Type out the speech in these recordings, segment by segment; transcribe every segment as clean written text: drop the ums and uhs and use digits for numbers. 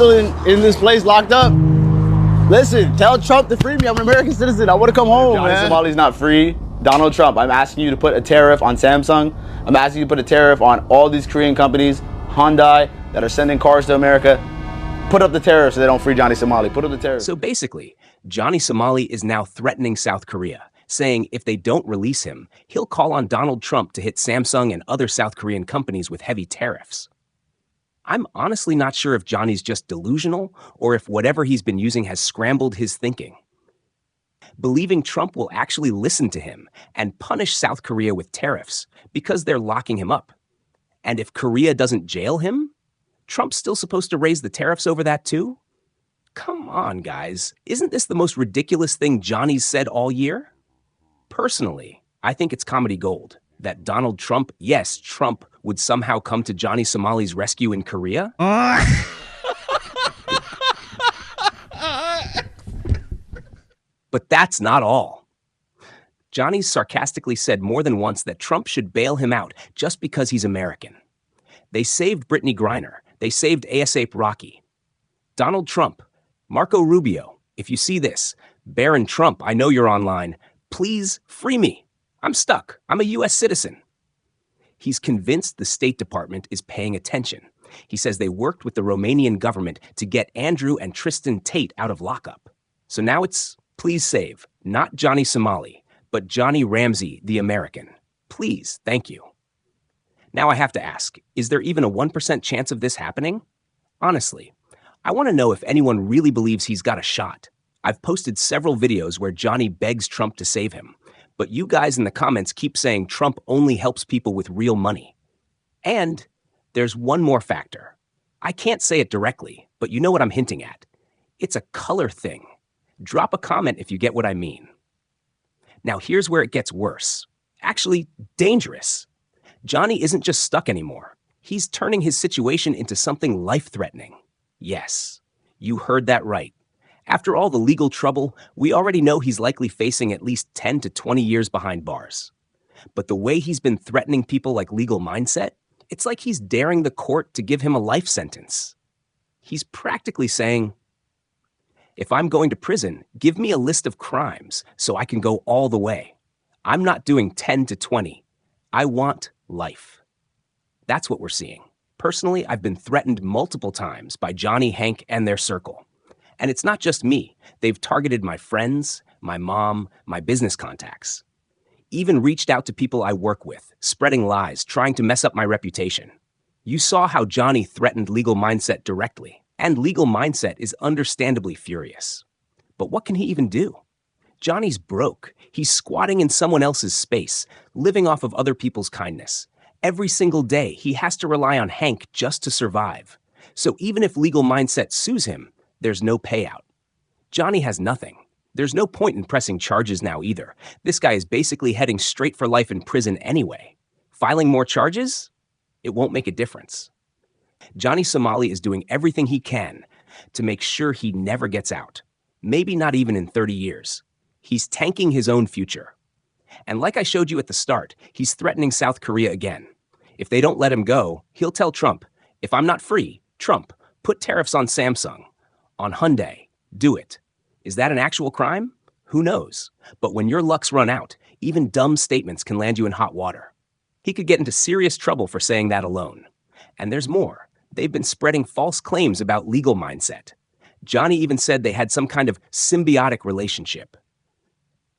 still in this place locked up. Listen, tell Trump to free me. I'm an American citizen. I want to come home, Johnny man. Somali's not free. Donald Trump, I'm asking you to put a tariff on Samsung. I'm asking you to put a tariff on all these Korean companies, Hyundai, that are sending cars to America. Put up the tariff so they don't free Johnny Somali. Put up the tariff. So basically, Johnny Somali is now threatening South Korea, saying if they don't release him, he'll call on Donald Trump to hit Samsung and other South Korean companies with heavy tariffs. I'm honestly not sure if Johnny's just delusional or if whatever he's been using has scrambled his thinking. Believing Trump will actually listen to him and punish South Korea with tariffs because they're locking him up. And if Korea doesn't jail him, Trump's still supposed to raise the tariffs over that too? Come on, guys. Isn't this the most ridiculous thing Johnny's said all year? Personally, I think it's comedy gold that Donald Trump, yes, Trump, would somehow come to Johnny Somali's rescue in Korea. But that's not all. Johnny's sarcastically said more than once that Trump should bail him out just because he's American. They saved Brittany Griner. They saved ASAP Rocky. Donald Trump, Marco Rubio, if you see this, Baron Trump, I know you're online. Please free me. I'm stuck. I'm a U.S. citizen. He's convinced the State Department is paying attention. He says they worked with the Romanian government to get Andrew and Tristan Tate out of lockup. So now it's please save, not Johnny Somali, but Johnny Ramsey, the American. Please, thank you. Now I have to ask, is there even a 1% chance of this happening? Honestly, I want to know if anyone really believes he's got a shot. I've posted several videos where Johnny begs Trump to save him, but you guys in the comments keep saying Trump only helps people with real money. And there's one more factor. I can't say it directly, but you know what I'm hinting at. It's a color thing. Drop a comment if you get what I mean. Now here's where it gets worse. Actually, dangerous. Johnny isn't just stuck anymore. He's turning his situation into something life-threatening. Yes, you heard that right. After all the legal trouble, we already know he's likely facing at least 10 to 20 years behind bars. But the way he's been threatening people like Legal Mindset, it's like he's daring the court to give him a life sentence. He's practically saying, if I'm going to prison, give me a list of crimes so I can go all the way. I'm not doing 10 to 20. I want life. That's what we're seeing. Personally, I've been threatened multiple times by Johnny, Hank, and their circle. And it's not just me. They've targeted my friends, my mom, my business contacts. Even reached out to people I work with, spreading lies, trying to mess up my reputation. You saw how Johnny threatened Legal Mindset directly, and Legal Mindset is understandably furious. But what can he even do? Johnny's broke. He's squatting in someone else's space, living off of other people's kindness. Every single day, he has to rely on Hank just to survive. So even if Legal Mindset sues him, there's no payout. Johnny has nothing. There's no point in pressing charges now either. This guy is basically heading straight for life in prison anyway. Filing more charges? It won't make a difference. Johnny Somali is doing everything he can to make sure he never gets out. Maybe not even in 30 years. He's tanking his own future. And like I showed you at the start, he's threatening South Korea again. If they don't let him go, he'll tell Trump, if I'm not free, Trump, put tariffs on Samsung, on Hyundai, do it. Is that an actual crime? Who knows? But when your luck's run out, even dumb statements can land you in hot water. He could get into serious trouble for saying that alone. And there's more. They've been spreading false claims about Legal Mindset. Johnny even said they had some kind of symbiotic relationship.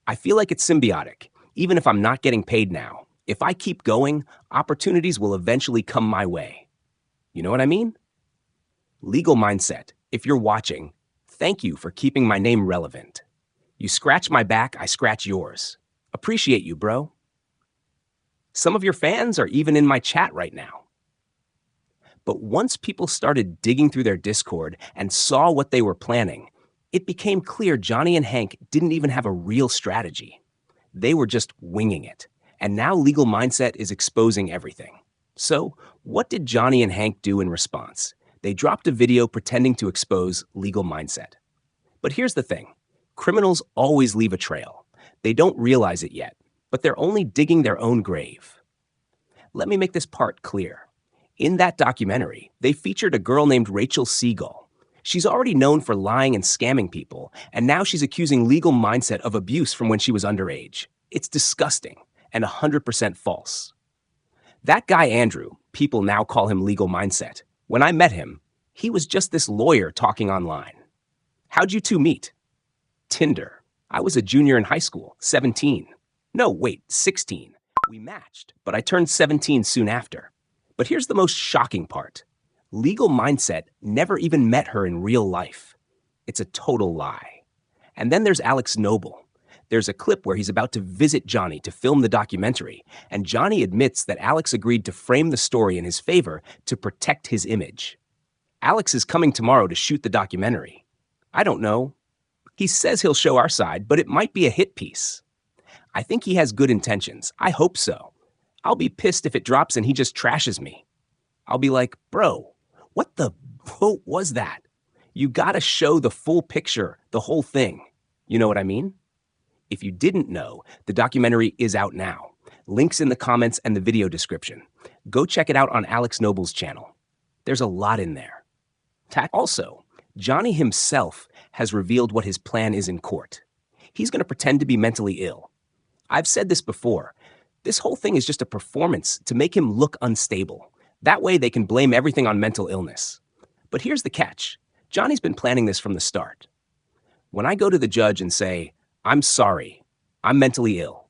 I feel like it's symbiotic, even if I'm not getting paid now. If I keep going, opportunities will eventually come my way. You know what I mean? Legal Mindset, if you're watching, thank you for keeping my name relevant. You scratch my back, I scratch yours. Appreciate you, bro. Some of your fans are even in my chat right now. But once people started digging through their Discord and saw what they were planning, it became clear Johnny and Hank didn't even have a real strategy. They were just winging it. And now Legal Mindset is exposing everything. So, what did Johnny and Hank do in response? They dropped a video pretending to expose Legal Mindset. But here's the thing. Criminals always leave a trail. They don't realize it yet, but they're only digging their own grave. Let me make this part clear. In that documentary, they featured a girl named Rachel Siegel. She's already known for lying and scamming people, and now she's accusing Legal Mindset of abuse from when she was underage. It's disgusting and 100% false. That guy Andrew, people now call him Legal Mindset. When I met him, he was just this lawyer talking online. How'd you two meet? Tinder. I was a junior in high school, 17. No, wait, 16. We matched, but I turned 17 soon after. But here's the most shocking part. Legal Mindset never even met her in real life. It's a total lie. And then there's Alex Noble. There's a clip where he's about to visit Johnny to film the documentary, and Johnny admits that Alex agreed to frame the story in his favor to protect his image. Alex is coming tomorrow to shoot the documentary. I don't know. He says he'll show our side, but it might be a hit piece. I think he has good intentions. I hope so. I'll be pissed if it drops and he just trashes me. I'll be like, bro, what the vote was that? You gotta show the full picture, the whole thing. You know what I mean? If you didn't know, the documentary is out now. Links in the comments and the video description. Go check it out on Alex Noble's channel. There's a lot in there. Also, Johnny himself has revealed what his plan is in court. He's going to pretend to be mentally ill. I've said this before. This whole thing is just a performance to make him look unstable. That way they can blame everything on mental illness. But here's the catch. Johnny's been planning this from the start. When I go to the judge and say, I'm sorry, I'm mentally ill.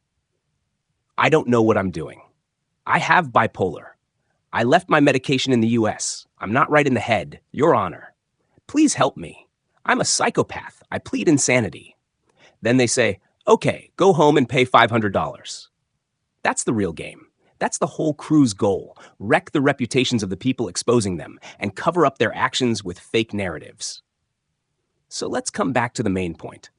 I don't know what I'm doing. I have bipolar. I left my medication in the US. I'm not right in the head, Your Honor. Please help me. I'm a psychopath. I plead insanity. Then they say, okay, go home and pay $500. That's the real game. That's the whole crew's goal. Wreck the reputations of the people exposing them and cover up their actions with fake narratives. So let's come back to the main point.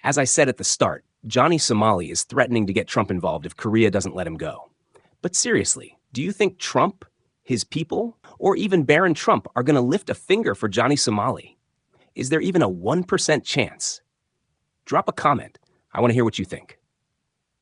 As I said at the start, Johnny Somali is threatening to get Trump involved if Korea doesn't let him go. But seriously, do you think Trump, his people, or even Barron Trump are going to lift a finger for Johnny Somali? Is there even a 1% chance? Drop a comment. I want to hear what you think.